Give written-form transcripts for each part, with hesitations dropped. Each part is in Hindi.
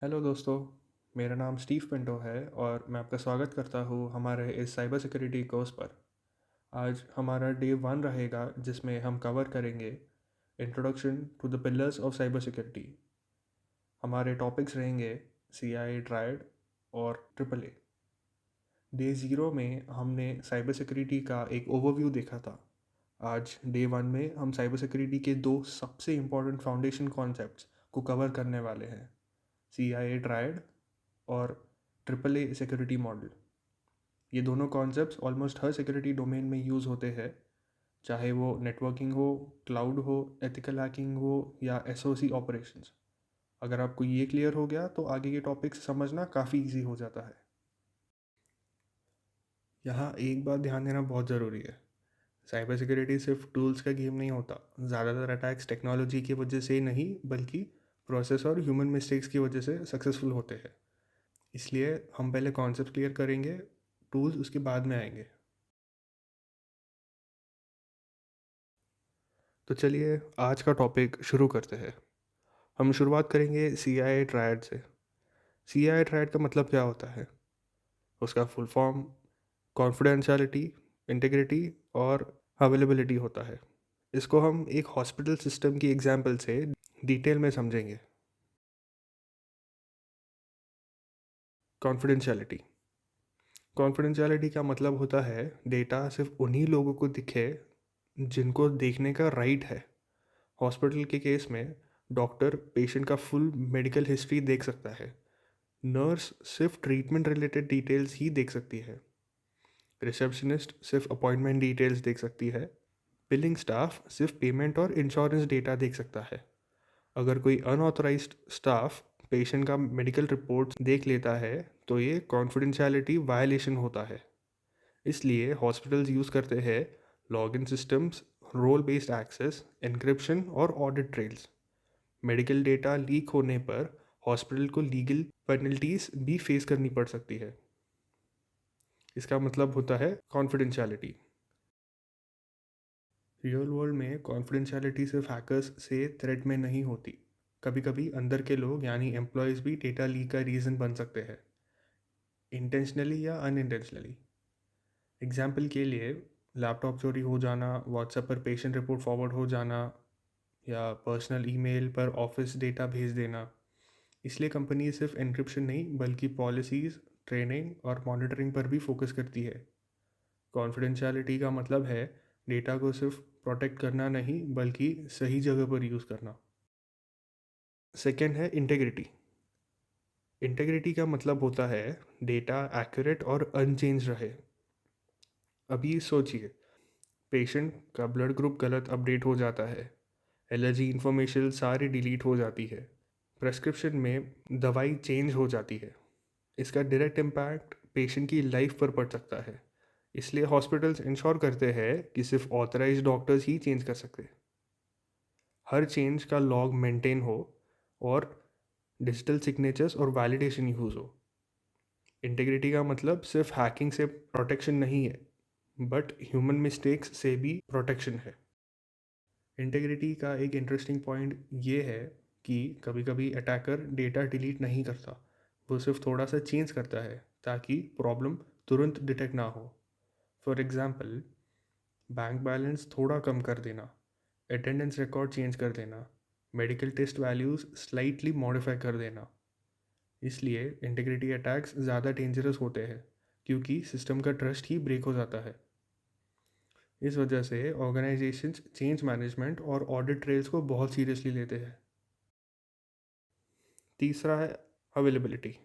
हेलो दोस्तों। मेरा नाम स्टीव पिंटो है और मैं आपका स्वागत करता हूँ हमारे इस साइबर सिक्योरिटी कोर्स पर। आज हमारा डे 1 रहेगा जिसमें हम कवर करेंगे introduction to the pillars of cyber security. हमारे टॉपिक्स रहेंगे CIA ट्रायड और ट्रिपल ए। डे 0 में हमने साइबर सिक्योरिटी का एक ओवरव्यू देखा था। आज डे 1 में हम साइबर सिक्योरिटी के दो सबसे इम्पॉर्टेंट फाउंडेशन कॉन्सेप्ट्स को कवर करने वाले हैं, CIA ट्रायड और ट्रिपल ए सिक्योरिटी मॉडल। ये दोनों कॉन्सेप्ट्स ऑलमोस्ट हर सिक्योरिटी डोमेन में यूज़ होते हैं, चाहे वो नेटवर्किंग हो, क्लाउड हो, एथिकल हैकिंग हो या SOC ऑपरेशंस। अगर आपको ये क्लियर हो गया तो आगे के टॉपिक्स समझना काफ़ी इजी हो जाता है। यहाँ एक बात ध्यान देना बहुत ज़रूरी है, साइबर सिक्योरिटी सिर्फ टूल्स का गेम नहीं होता। ज़्यादातर अटैक्स टेक्नोलॉजी की वजह से नहीं बल्कि प्रोसेस और ह्यूमन मिस्टेक्स की वजह से सक्सेसफुल होते हैं। इसलिए हम पहले कॉन्सेप्ट क्लियर करेंगे, टूल्स उसके बाद में आएंगे। तो चलिए आज का टॉपिक शुरू करते हैं। हम शुरुआत करेंगे CIA ट्रायड से। CIA ट्रायड का मतलब क्या होता है? उसका फुल फॉर्म कॉन्फिडेंशियलिटी, इंटीग्रिटी और अवेलेबिलिटी होता है। इसको हम एक हॉस्पिटल सिस्टम की एग्जांपल से डिटेल में समझेंगे। कॉन्फिडेंशियलिटी कॉन्फिडेंशियलिटी का मतलब होता है डेटा सिर्फ उन्हीं लोगों को दिखे जिनको देखने का राइट है। हॉस्पिटल के केस में डॉक्टर पेशेंट का फुल मेडिकल हिस्ट्री देख सकता है, नर्स सिर्फ ट्रीटमेंट रिलेटेड डिटेल्स ही देख सकती है, रिसेप्शनिस्ट सिर्फ अपॉइंटमेंट डिटेल्स देख सकती है, बिलिंग स्टाफ सिर्फ पेमेंट और इंश्योरेंस डेटा देख सकता है। अगर कोई अनऑथराइज्ड स्टाफ पेशेंट का मेडिकल रिपोर्ट्स देख लेता है तो ये कॉन्फिडेंशियलिटी वायलेशन होता है। इसलिए हॉस्पिटल्स यूज़ करते हैं login systems, role based access, encryption और audit trails. Medical data leak होने पर हॉस्पिटल को लीगल पेनल्टीज भी फेस करनी पड़ सकती है। इसका मतलब होता है कॉन्फिडेंशियलिटी। रियल वर्ल्ड में कॉन्फिडेंशियलिटी सिर्फ हैकर्स से थ्रेट में नहीं होती, कभी कभी अंदर के लोग यानी एम्प्लॉयज़ भी डेटा लीक का रीज़न बन सकते हैं, इंटेंशनली या अनइंटेंशनली। एग्जाम्पल के लिए लैपटॉप चोरी हो जाना, व्हाट्सएप पर पेशेंट रिपोर्ट फॉरवर्ड हो जाना या पर्सनल ईमेल पर ऑफिस डेटा भेज देना। इसलिए कंपनी सिर्फ एन्क्रिप्शन नहीं बल्कि पॉलिसीज़, ट्रेनिंग और मॉनिटरिंग पर भी फोकस करती है। कॉन्फिडेंशियलिटी का मतलब है डेटा को सिर्फ प्रोटेक्ट करना नहीं बल्कि सही जगह पर यूज़ करना। सेकेंड है इंटेग्रिटी। इंटेग्रिटी का मतलब होता है डेटा एक्यूरेट और अनचेंज रहे। अभी सोचिए, पेशेंट का ब्लड ग्रुप गलत अपडेट हो जाता है, एलर्जी इन्फॉर्मेशन सारी डिलीट हो जाती है, प्रेस्क्रिप्शन में दवाई चेंज हो जाती है। इसका डायरेक्ट इम्पैक्ट पेशेंट की लाइफ पर पड़ सकता है। इसलिए हॉस्पिटल्स इंश्योर करते हैं कि सिर्फ ऑथराइज्ड डॉक्टर्स ही चेंज कर सकते। हर चेंज का लॉग मेंटेन हो और डिजिटल सिग्नेचर्स और वैलिडेशन यूज़ हो। इंटीग्रिटी का मतलब सिर्फ हैकिंग से प्रोटेक्शन नहीं है बट ह्यूमन मिस्टेक्स से भी प्रोटेक्शन है। इंटीग्रिटी का एक इंटरेस्टिंग पॉइंट ये है कि कभी कभी अटैकर डेटा डिलीट नहीं करता, वो सिर्फ थोड़ा सा चेंज करता है ताकि प्रॉब्लम तुरंत डिटेक्ट ना हो। फॉर एग्ज़ाम्पल, बैंक बैलेंस थोड़ा कम कर देना, अटेंडेंस रिकॉर्ड चेंज कर देना, medical test values slightly modify कर देना। इसलिए इंटीग्रिटी अटैक्स ज़्यादा डेंजरस होते हैं क्योंकि सिस्टम का ट्रस्ट ही ब्रेक हो जाता है। इस वजह से ऑर्गेनाइजेशंस चेंज मैनेजमेंट और ऑडिट ट्रेल्स को बहुत सीरियसली लेते हैं। तीसरा है अवेलेबिलिटी।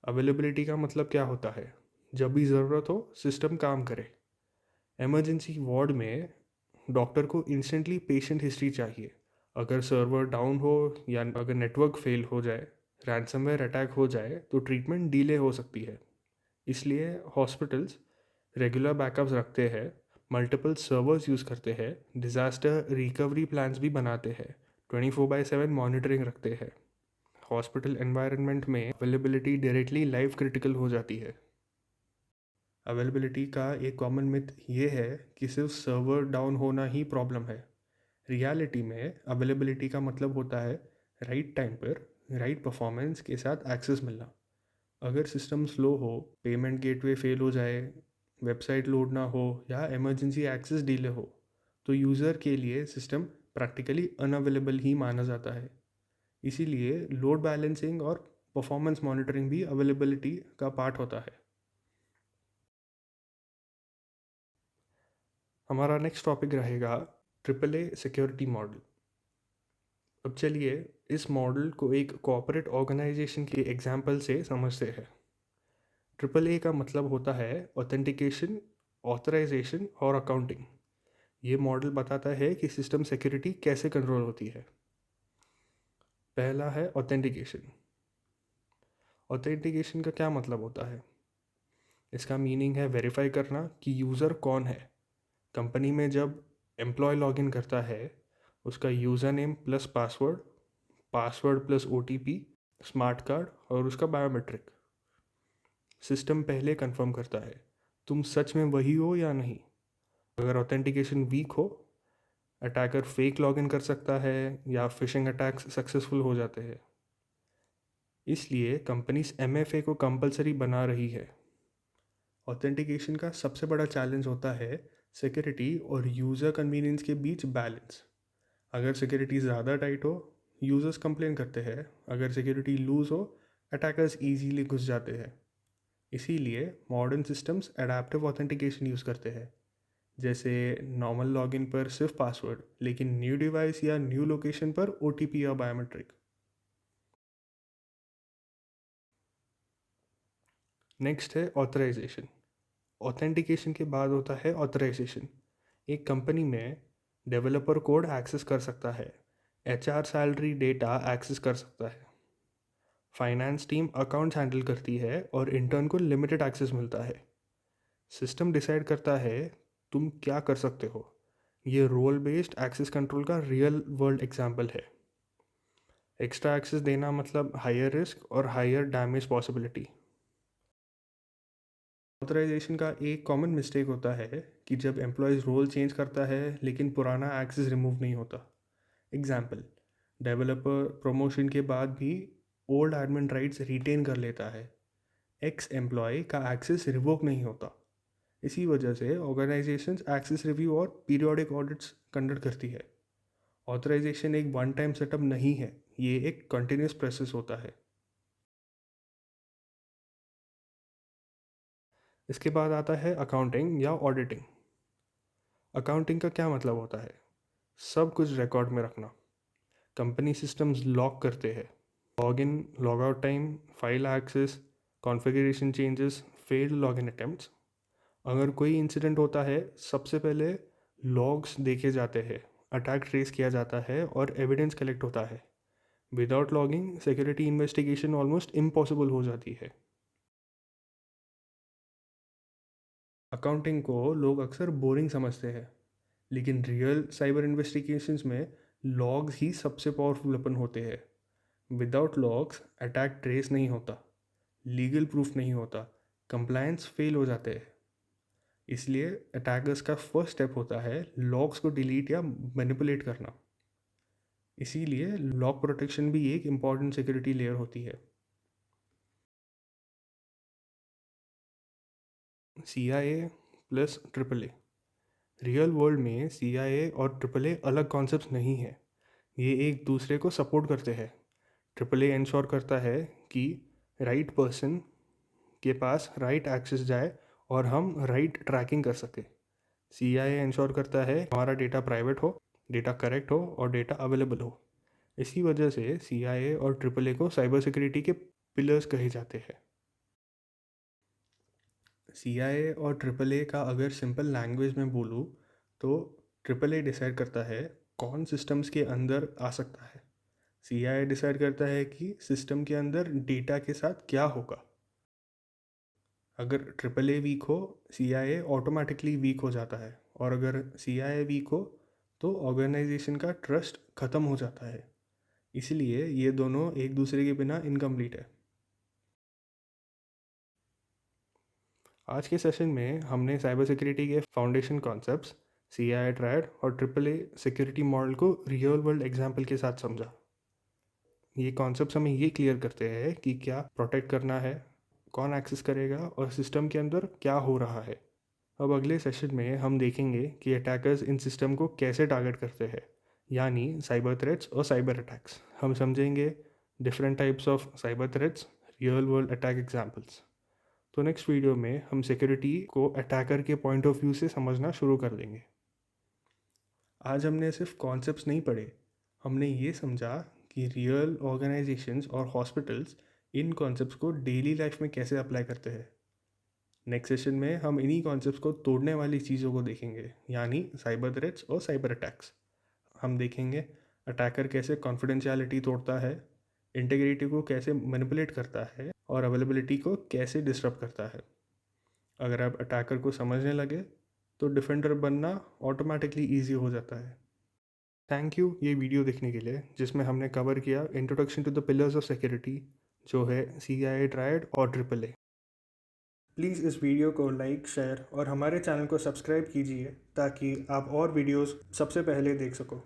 अवेलेबिलिटी का मतलब क्या होता है? जब भी ज़रूरत हो सिस्टम काम करे। इमरजेंसी वार्ड में डॉक्टर को इंस्टेंटली पेशेंट हिस्ट्री चाहिए। अगर सर्वर डाउन हो या अगर नेटवर्क फेल हो जाए, रैंसमवेयर अटैक हो जाए तो ट्रीटमेंट डिले हो सकती है। इसलिए हॉस्पिटल्स रेगुलर बैकअप्स रखते हैं, मल्टीपल सर्वर्स यूज़ करते हैं, डिज़ास्टर रिकवरी प्लान्स भी बनाते हैं, 24/7 मॉनिटरिंग रखते हैं। हॉस्पिटल एनवायरनमेंट में अवेलेबिलिटी डायरेक्टली लाइफ क्रिटिकल हो जाती है। अवेलेबिलिटी का एक कॉमन मिथ ये है कि सिर्फ सर्वर डाउन होना ही प्रॉब्लम है। रियलिटी में अवेलेबिलिटी का मतलब होता है राइट टाइम पर राइट परफॉर्मेंस के साथ एक्सेस मिलना। अगर सिस्टम स्लो हो, पेमेंट गेटवे फेल हो जाए, वेबसाइट लोड ना हो या इमरजेंसी एक्सेस डिले हो, तो यूज़र के लिए सिस्टम प्रैक्टिकली अनअवेलेबल ही माना जाता है। इसीलिए लोड बैलेंसिंग और परफॉर्मेंस मॉनिटरिंग भी अवेलेबिलिटी का पार्ट होता है। हमारा नेक्स्ट टॉपिक रहेगा ट्रिपल ए सिक्योरिटी मॉडल। अब चलिए इस मॉडल को एक कॉर्पोरेट ऑर्गेनाइजेशन के एग्जाम्पल से समझते हैं। ट्रिपल ए का मतलब होता है ऑथेंटिकेशन, ऑथराइजेशन और अकाउंटिंग। ये मॉडल बताता है कि सिस्टम सिक्योरिटी कैसे कंट्रोल होती है। पहला है ऑथेंटिकेशन। ऑथेंटिकेशन का क्या मतलब होता है? इसका मीनिंग है वेरीफाई करना कि यूज़र कौन है। कंपनी में जब एम्प्लॉय लॉगिन करता है, उसका user name plus password, password plus OTP, smart card और उसका बायोमेट्रिक सिस्टम पहले कंफर्म करता है तुम सच में वही हो या नहीं। अगर ऑथेंटिकेशन वीक हो, अटैकर फेक लॉगिन कर सकता है या फिशिंग अटैक्स सक्सेसफुल हो जाते हैं। इसलिए कंपनीज MFA को कंपलसरी बना रही है। ऑथेंटिकेशन का सबसे बड़ा चैलेंज होता है सिक्योरिटी और यूज़र कन्वीनियंस के बीच बैलेंस। अगर सिक्योरिटी ज़्यादा टाइट हो, यूज़र्स कंप्लेन करते हैं। अगर सिक्योरिटी लूज़ हो, अटैकर्स ईजीली घुस जाते हैं। इसीलिए modern systems adaptive authentication use करते हैं, जैसे नॉर्मल लॉगिन पर सिर्फ पासवर्ड, लेकिन न्यू डिवाइस या न्यू लोकेशन पर OTP या बायोमेट्रिक। नेक्स्ट है ऑथराइजेशन। ऑथेंटिकेशन के बाद होता है ऑथराइजेशन। एक कंपनी में डेवलपर कोड एक्सेस कर सकता है, HR सैलरी डेटा एक्सेस कर सकता है, फाइनेंस टीम अकाउंट्स हैंडल करती है और इंटर्न को लिमिटेड एक्सेस मिलता है। सिस्टम डिसाइड करता है तुम क्या कर सकते हो। ये रोल बेस्ड एक्सेस कंट्रोल का रियल वर्ल्ड एग्जाम्पल है। एक्स्ट्रा एक्सेस देना मतलब हायर रिस्क और हायर डैमेज पॉसिबिलिटी। ऑथराइजेशन का एक कॉमन मिस्टेक होता है कि जब एम्प्लॉयज़ रोल चेंज करता है लेकिन पुराना एक्सेस रिमूव नहीं होता। एग्जाम्पल, डेवलपर प्रमोशन के बाद भी ओल्ड एडमिन राइट्स रिटेन कर लेता है। एक्स एम्प्लॉय का एक्सेस रिवोक नहीं होता। इसी वजह से ऑर्गेनाइजेशंस एक्सेस रिव्यू और पीरियोडिक ऑडिट्स कंडक्ट करती है। ऑथराइजेशन एक वन टाइम सेटअप नहीं है, ये एक कंटिन्यूस प्रोसेस होता है। इसके बाद आता है अकाउंटिंग या ऑडिटिंग। अकाउंटिंग का क्या मतलब होता है? सब कुछ रिकॉर्ड में रखना। कंपनी सिस्टम्स लॉक करते हैं, log in log out time, file access, configuration changes, failed login attempts. अगर कोई इंसिडेंट होता है, सबसे पहले लॉग्स देखे जाते हैं, अटैक ट्रेस किया जाता है और एविडेंस कलेक्ट होता है। Without logging security investigation almost impossible हो जाती है। अकाउंटिंग को लोग अक्सर बोरिंग समझते हैं, लेकिन रियल साइबर इन्वेस्टिगेशंस में लॉग्स ही सबसे पावरफुल वेपन होते हैं। विदाउट लॉग्स अटैक ट्रेस नहीं होता, लीगल प्रूफ नहीं होता, कंप्लायंस फेल हो जाते हैं। इसलिए अटैकर्स का फर्स्ट स्टेप होता है लॉग्स को डिलीट या मैनिपुलेट करना। इसीलिए लॉग प्रोटेक्शन भी एक इम्पॉर्टेंट सिक्योरिटी लेयर होती है। CIA plus AAA। Real world में CIA और AAA अलग कॉन्सेप्ट्स नहीं है, ये एक दूसरे को सपोर्ट करते हैं। AAA इंश्योर करता है कि राइट पर्सन के पास राइट एक्सेस जाए और हम राइट ट्रैकिंग कर सके। CIA इंश्योर करता है हमारा डेटा प्राइवेट हो, डेटा करेक्ट हो और डेटा अवेलेबल हो। इसी वजह से CIA और AAA को साइबर सिक्योरिटी के पिलर्स कहे जाते हैं। CIA और AAA का अगर सिंपल लैंग्वेज में बोलूँ तो AAA डिसाइड करता है कौन सिस्टम्स के अंदर आ सकता है। CIA डिसाइड करता है कि सिस्टम के अंदर डेटा के साथ क्या होगा। अगर AAA वीक हो, CIA ऑटोमेटिकली वीक हो जाता है, और अगर CIA वीक हो तो ऑर्गेनाइजेशन का ट्रस्ट ख़त्म हो जाता है। इसलिए ये दोनों एक दूसरे के बिना इनकम्प्लीट है। आज के सेशन में हमने साइबर सिक्योरिटी के फाउंडेशन कॉन्सेप्ट्स, CIA ट्रायड और AAA सिक्योरिटी मॉडल को रियल वर्ल्ड एग्जाम्पल के साथ समझा। ये कॉन्सेप्ट्स हमें ये क्लियर करते हैं कि क्या प्रोटेक्ट करना है, कौन एक्सेस करेगा और सिस्टम के अंदर क्या हो रहा है। अब अगले सेशन में हम देखेंगे कि अटैकर्स इन सिस्टम को कैसे टारगेट करते हैं, यानी साइबर थ्रेट्स और साइबर अटैक्स। हम समझेंगे different types of cyber threats, real world attack examples. तो नेक्स्ट वीडियो में हम सिक्योरिटी को अटैकर के पॉइंट ऑफ व्यू से समझना शुरू कर देंगे। आज हमने सिर्फ कॉन्सेप्ट्स नहीं पढ़े, हमने ये समझा कि रियल ऑर्गेनाइजेशंस और हॉस्पिटल्स इन कॉन्सेप्ट्स को डेली लाइफ में कैसे अप्लाई करते हैं। नेक्स्ट सेशन में हम इन्हीं कॉन्सेप्ट्स को तोड़ने वाली चीज़ों को देखेंगे, यानी साइबर थ्रेट्स और साइबर अटैक्स। हम देखेंगे अटैकर कैसे कॉन्फिडेंशियलिटी तोड़ता है, इंटीग्रिटी को कैसे मैनिपुलेट करता है और अवेलेबिलिटी को कैसे डिस्टर्ब करता है। अगर आप अटैकर को समझने लगे तो डिफेंडर बनना ऑटोमेटिकली ईजी हो जाता है। थैंक यू ये वीडियो देखने के लिए, जिसमें हमने कवर किया introduction to the pillars of security, जो है CIA ट्रायड और AAA। प्लीज़ इस वीडियो को लाइक, शेयर और हमारे चैनल को सब्सक्राइब कीजिए ताकि आप और वीडियोस सबसे पहले देख सको।